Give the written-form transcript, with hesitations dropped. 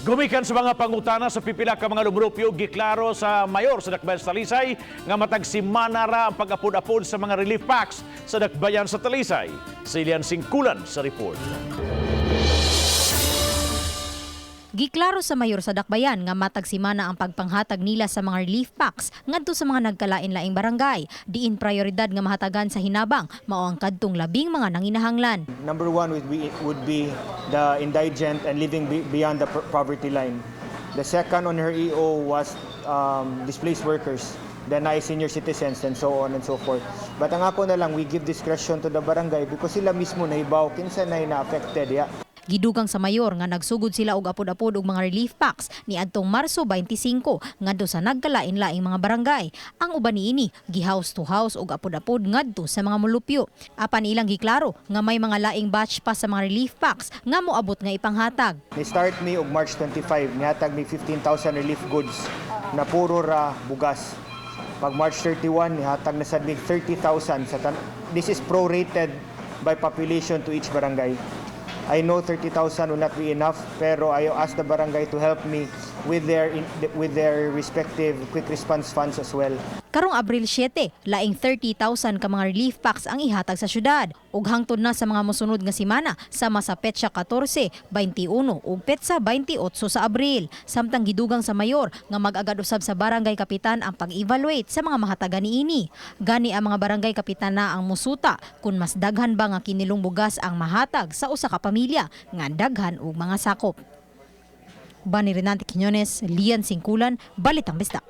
Gumikan sa mga pangutana sa pipila ka mga lumrupyo, giklaro sa mayor sa Dakbayan sa Talisay nga matag simana ra ang pag-apod-apod sa mga relief packs sa Dakbayan sa Talisay. Si Lian Singkulan sa report. Giklaro sa mayor sa Dakbayan nga matag simana ang pagpanghatag nila sa mga relief packs ngadto sa mga nagkalain-laing barangay. Diin prioridad nga mahatagan sa hinabang mao ang kadtong labing mga nanginahanglan. Number one would be the indigent and living beyond the poverty line. The second on her EO was displaced workers, then ay senior citizens and so on and so forth. But ang ako na lang, we give discretion to the barangay because sila mismo nahibaw kinsa na affected ya. Gidugang sa mayor nga nagsugod sila og apod-apod og mga relief packs ni adtong Marso 25 ngadto sa nagkalain-laing mga barangay. Ang uban niini gi-house to house og apod-apod ngadto sa mga mulupyo. Apan ilang giklaro nga may mga laing batch pa sa mga relief packs nga moabot nga ipanghatag. Ni start me og March 25, nihatag mi 15,000 relief goods na puro ra bugas. Pag March 31, nihatag na sad mig 30,000 sa this is prorated by population to each barangay. I know 30,000 will not be enough, pero I ask the barangay to help me with their respective quick response funds as well. Karong Abril 7, laing 30,000 ka mga relief packs ang ihatag sa syudad ug hangtod na sa mga mosunod nga semana sama sa petsa 14, 21 ug petsa 28 sa Abril. Samtang gidugang sa mayor nga mag-agad usab sa barangay kapitan ang pag-evaluate sa mga mahatagan niini. Gani ang mga barangay kapitan na ang musuta kung mas daghan ba nga kinilong bugas ang mahatag sa usa ka pamilya nga daghan og mga sakop. Bani Renante Quiñones, Lian Singkulan, Balitang Bisdak.